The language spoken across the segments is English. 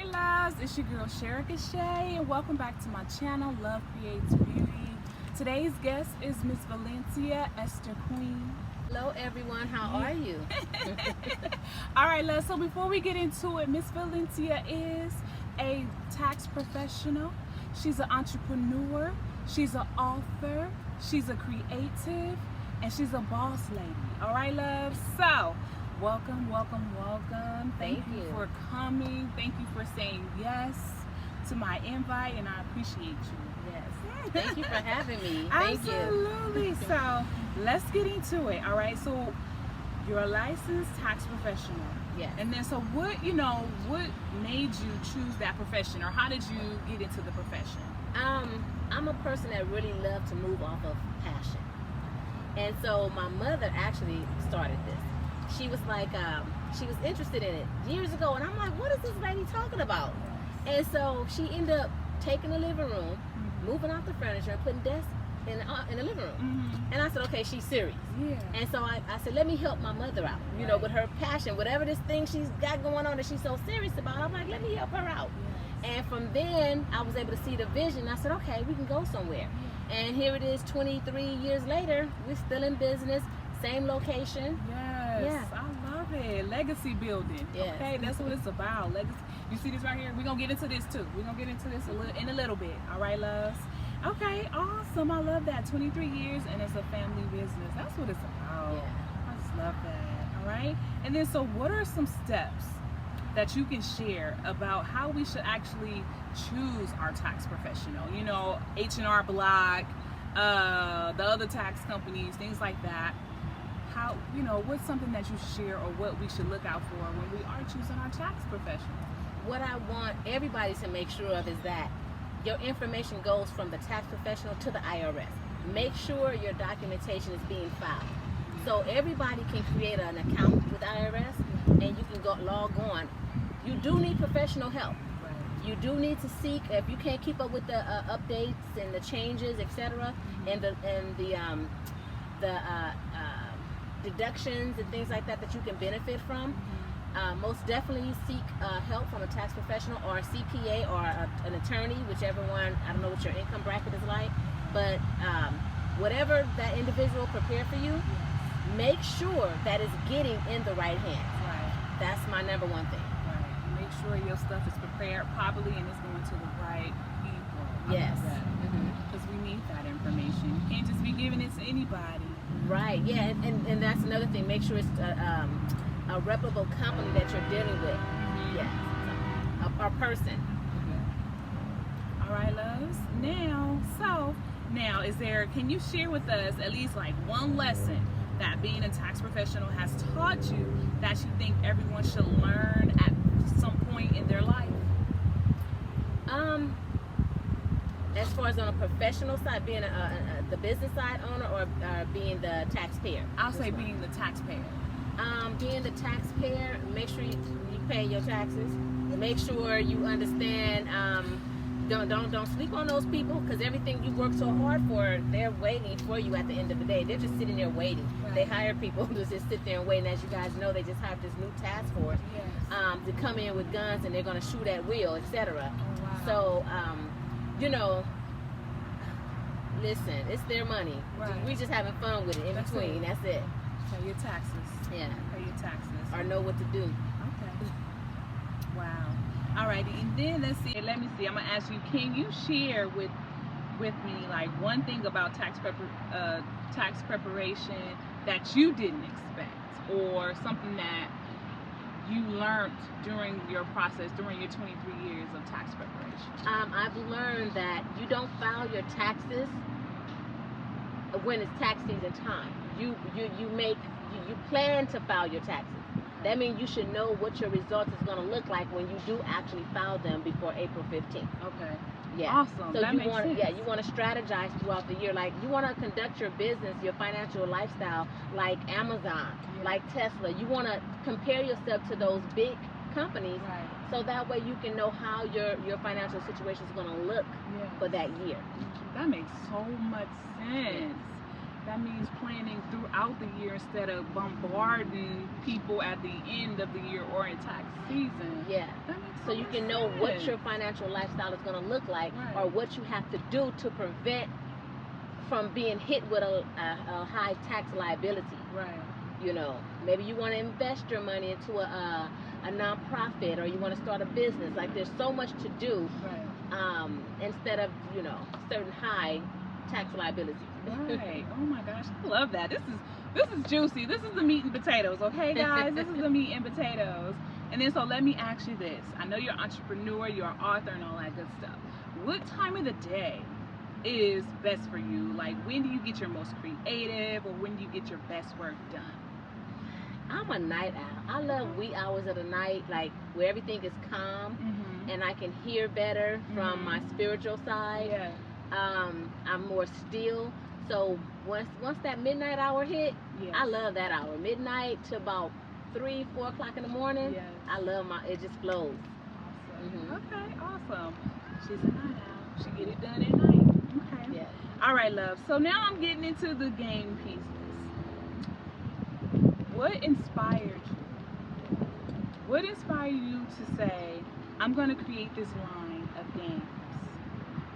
Hey loves, it's your girl Sherika Shay and welcome back to my channel, Love Creates Beauty. Today's guest is Miss Valencia, Ester Queen. Hello everyone, how are you? Alright loves, so before we get into it, Miss Valencia is a tax professional. She's an entrepreneur, she's an author, she's a creative, and she's a boss lady. Alright loves, so welcome, welcome, welcome. Thank you for coming. Thank you for saying yes to my invite, and I appreciate you. Yes. Thank you for having me. Thank you. Absolutely. So let's get into it. All right. So you're a licensed tax professional. Yes. And then so what made you choose that profession, or how did you get into the profession? I'm a person that really loves to move off of passion. And so my mother actually started this. She was like, she was interested in it years ago, and I'm like, what is this lady talking about? And so she ended up taking the living room, moving off the furniture, and putting desks in the living room. And I said, okay, she's serious. Yeah. And so I said, let me help my mother out, you know, with her passion, whatever this thing she's got going on that she's so serious about. I'm like, let me help her out. And from then, I was able to see the vision. I said, okay, we can go somewhere. And here it is, 23 years later, we're still in business, same location. Yes, I love it. Legacy building. Yes. Okay, that's what it's about. Legacy. You see this right here? We're gonna get into this too. We're gonna get into this in a little bit. All right, loves. Okay, awesome. I love that. 23 years, and it's a family business. That's what it's about. Yeah. I just love that. All right. And then, so what are some steps that you can share about how we should actually choose our tax professional? You know, H&R Block, the other tax companies, things like that. How, you know, what's something that you share, or what we should look out for when we are choosing our tax professional? What I want everybody to make sure of is that your information goes from the tax professional to the IRS. Make sure your documentation is being filed. So everybody can create an account with IRS, and you can go log on. You do need professional help. You do need to seek, if you can't keep up with the updates and the changes, etc., and the deductions and things like that you can benefit from. Most definitely seek help from a tax professional or a CPA or an attorney, whichever one. I don't know what your income bracket is like, but whatever that individual prepared for you, make sure that it's getting in the right hands. Right. That's my number one thing. Right. Make sure your stuff is prepared properly and it's going to the right people. Yes. Because we need that information. You can't just be giving it to anybody. Right. Yeah. And that's another thing. Make sure it's a reputable company that you're dealing with. Yes. A person. All right, loves. Now, can you share with us at least like one lesson that being a tax professional has taught you that you think everyone should learn at some point in their life? As far as on a professional side, being the business side owner, or being the taxpayer? I'll say being the taxpayer. Being the taxpayer, make sure you pay your taxes. Make sure you understand. Don't sleep on those people, because everything you work so hard for, they're waiting for you at the end of the day. They're just sitting there waiting. Right. They hire people to just sit there and wait. And as you guys know, they just hired this new task force to come in with guns, and they're going to shoot at will, etc. Oh, wow. So, you know, listen, it's their money. Right. We just having fun with it in between. That's it. Pay your taxes. Yeah. Pay your taxes. Or know what to do. Okay. Wow. Alrighty, and then let me see. I'm gonna ask you, can you share with me like one thing about tax preparation that you didn't expect, or something that you learned during your process, during your 23 years of tax preparation? I've learned that you don't file your taxes when it's tax season time. You plan to file your taxes. That means you should know what your results is going to look like when you do actually file them before April 15th. Okay. Yeah. Awesome. So that you makes want sense. you want to strategize throughout the year. Like, you want to conduct your business, your financial lifestyle, like Amazon, like Tesla. You want to compare yourself to those big companies, so that way you can know how your financial situation is going to look for that year. That makes so much sense. that means planning throughout the year instead of bombarding people at the end of the year or in tax season. Yeah. That makes So you much can know what sense. your financial lifestyle is going to look like, Right. or what you have to do to prevent from being hit with a high tax liability. Right. You know, maybe you want to invest your money into a nonprofit, or you want to start a business. Like, there's so much to do, Right. instead of, you know, certain high tax liability. Right. Oh my gosh, I love that. This is juicy. This is the meat and potatoes, okay, guys? This is the meat and potatoes. And then, so let me ask you this. I know you're an entrepreneur, you're an author, and all that good stuff. What time of the day is best for you? Like, when do you get your most creative, or when do you get your best work done? I'm a night owl. I love wee hours of the night, like where everything is calm, Mm-hmm. and I can hear better from my spiritual side. Yeah. I'm more still. So once that midnight hour hit, Yes. I love that hour. Midnight to about 3, 4 o'clock in the morning. Yes. I love it just flows. Awesome. Mhm. Okay, awesome. She's a night owl. She get it done at night. Okay. Yeah. All right, love. So now I'm getting into the game pieces. What inspired you? What inspired you to say, I'm going to create this line of games?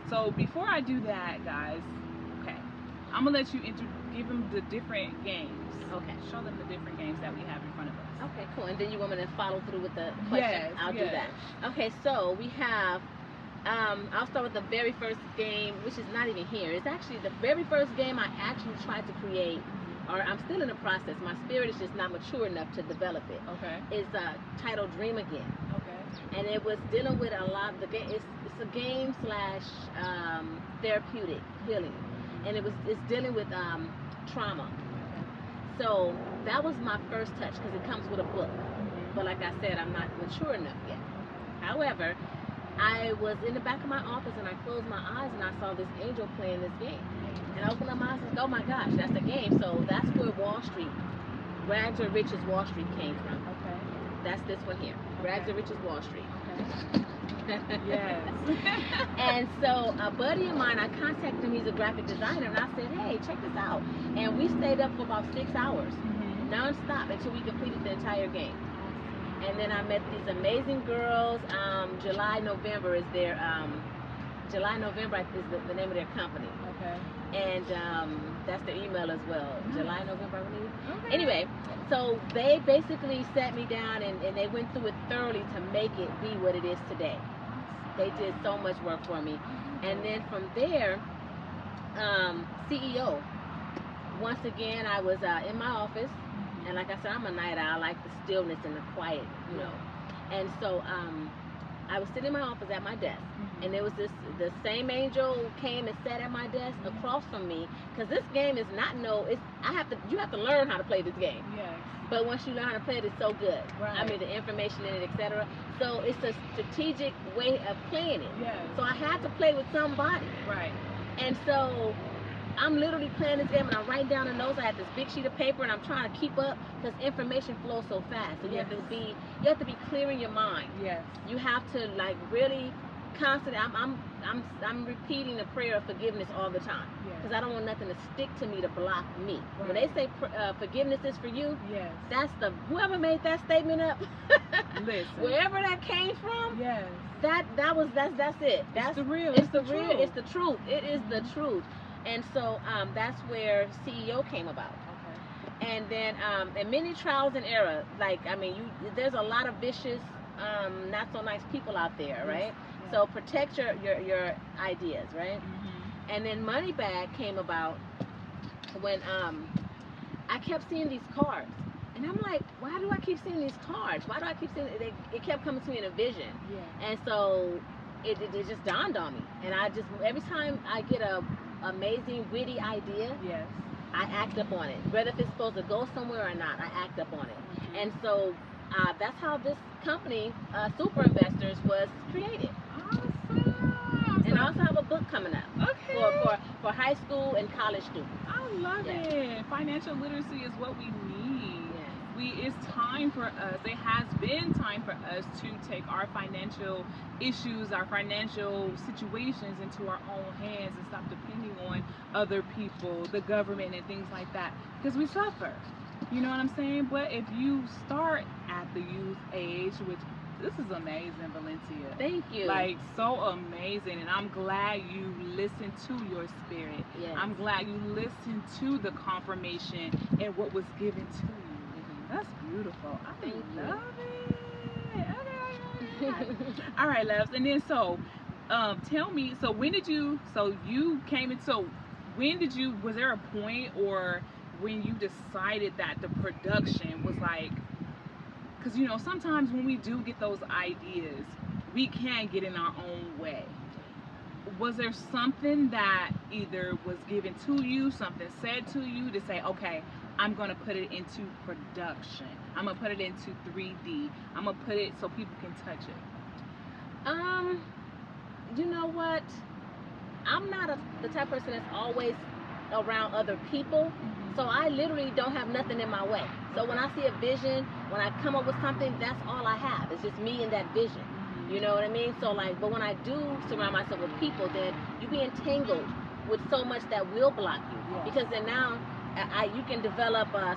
So before I do that, guys, okay, I'm going to let you give them the different games. Okay. Show them the different games that we have in front of us. Okay, cool. And then you want me to follow through with the question? Yes, I'll do yes. that. Okay, so we have, I'll start with the very first game, which is not even here. It's actually the very first game I actually tried to create, or I'm still in the process. My spirit is just not mature enough to develop it. Okay. It's titled Dream Again. Okay. And it was dealing with a lot of the game. It's a game slash therapeutic healing, and it's dealing with trauma. So that was my first touch, because it comes with a book. But like I said, I'm not mature enough yet. However, I was in the back of my office, and I closed my eyes, and I saw this angel playing this game. And I opened up my eyes and said, oh my gosh, that's a game. So that's where Wall Street, Rags to Riches Wall Street came from. Okay. That's this one here. Rags to Riches Wall Street. Okay. Yes. And so a buddy of mine, I contacted him, he's a graphic designer, and I said, hey, check this out. And we stayed up for about 6 hours, non-stop, until we completed the entire game. And then I met these amazing girls. July November is their July November is the name of their company. Okay. And that's their email as well. Nice. July November, I believe. Okay. Anyway, so they basically sat me down, and they went through it thoroughly to make it be what it is today. They did so much work for me. And then from there, CEO. Once again, I was in my office, and like I said, I'm a night owl. I like the stillness and the quiet, you know. And so I was sitting in my office at my desk, and there was the same angel came and sat at my desk across from me, because this game is not you have to learn how to play this game. Yes. But once you learn how to play it, it's so good. Right. I mean, the information in it, etc. So it's a strategic way of playing it. Yes. So I had to play with somebody. Right. And so I'm literally playing this game, and I'm writing down the notes. I have this big sheet of paper, and I'm trying to keep up, because information flows so fast. So you have to be clear in your mind. Yes. You have to like really constantly. I'm repeating the prayer of forgiveness all the time, because I don't want nothing to stick to me to block me. Right. When they say forgiveness is for you, Yes. that's whoever made that statement up. Listen. Wherever that came from. Yes. That's it. That's the real. It's the real. It's the truth. It is the truth. And so that's where CEO came about. Okay. And then and many trials and error. Like, I mean, there's a lot of vicious, not so nice people out there, right? Yes. So protect your ideas, right? And then Money Bag came about when I kept seeing these cards. And I'm like, why do I keep seeing these cards? Why do I keep seeing it kept coming to me in a vision. Yeah. And so it just dawned on me. And every time I get a amazing, witty idea, Yes. I act up on it. Whether if it's supposed to go somewhere or not, I act up on it. And so that's how this company, Super Investors, was created. Awesome. And I also have a book coming up. Okay. For high school and college students. I love it. Financial literacy is what we need. Yes. it's time for us, it has been time for us to take our financial issues, our financial situations into our own hands and stop depending on other people, the government, and things like that, because we suffer. You know what I'm saying? But if you start at the youth age, which this is amazing, Valencia. Thank you. Like, so amazing. And I'm glad you listened to your spirit. Yes. I'm glad you listened to the confirmation and what was given to you. That's beautiful. I love it. Okay. All right, loves. And then so, tell me, so when did you, so you came in, so when did you, was there a point or when you decided that the production was like, because you know sometimes when we do get those ideas, we can get in our own way. Was there something that either was given to you, something said to you to say, okay, I'm going to put it into production, I'm going to put it into 3D, I'm going to put it so people can touch it? You know what, I'm not the type of person that's always around other people. So I literally don't have nothing in my way. So when I see a vision, when I come up with something, that's all I have. It's just me and that vision. You know what I mean? So like, but when I do surround myself with people, then you be entangled with so much that will block you. Yeah. Because then now you can develop a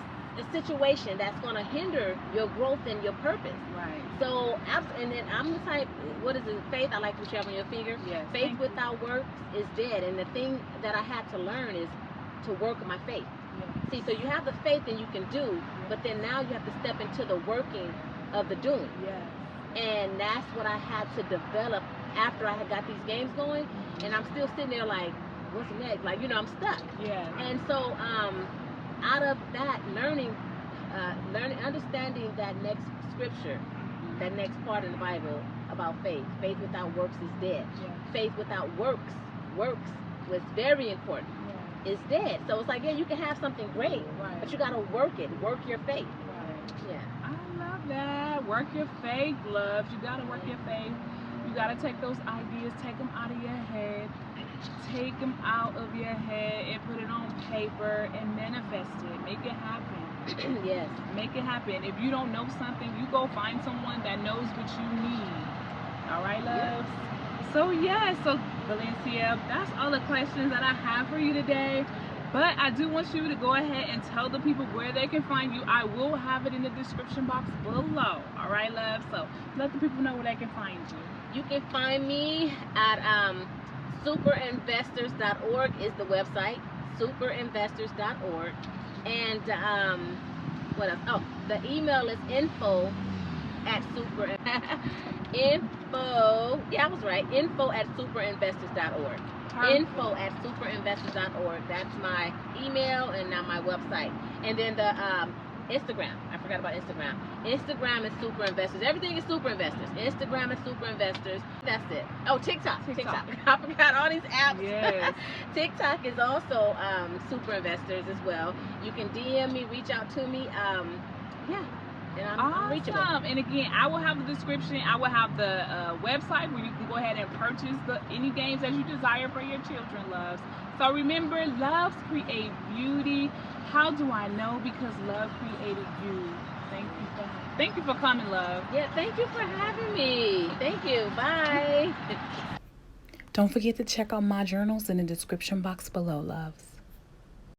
situation that's going to hinder your growth and your purpose. Right. So, and then I'm the type, what is it, faith? I like what you have on your finger. Yes. Faith without works is dead. And the thing that I had to learn is to work my faith. See, so you have the faith and you can do, but then now you have to step into the working of the doing. Yes. And that's what I had to develop after I had got these games going. And I'm still sitting there like, what's next? Like, you know, I'm stuck. Yeah. And so out of that, learning, understanding that next scripture, that next part of the Bible about faith. Faith without works is dead. Yeah. Faith without works was very important. Is dead. So it's like, yeah, you can have something great, right, but you got to work it, work your faith. Right. Yeah. I love that. Work your faith, loves. You got to work your faith. You got to take those ideas, take them out of your head, take them out of your head and put it on paper and manifest it. Make it happen. Yes. Make it happen. If you don't know something, you go find someone that knows what you need. All right, loves? Yeah. So so Valencia, that's all the questions that I have for you today. But I do want you to go ahead and tell the people where they can find you. I will have it in the description box below. All right, love? So let the people know where they can find you. You can find me at superinvestors.org is the website. Superinvestors.org. And what else? Oh, the email is info at superinvestors.org. Info at superinvestors.org. That's my email and now my website. And then the Instagram. I forgot about Instagram. Instagram is Super Investors. Everything is Super Investors. Instagram is Super Investors. That's it. Oh, TikTok. I forgot all these apps. Yes. TikTok is also Super Investors as well. You can DM me, reach out to me. Yeah. And I'm reachable. And again, I will have the description. I will have the website where you can go ahead and purchase any games that you desire for your children, loves. So remember, loves create beauty. How do I know? Because love created you. Thank you for coming, love. Yeah, thank you for having me. Thank you. Bye. Don't forget to check out my journals in the description box below, loves.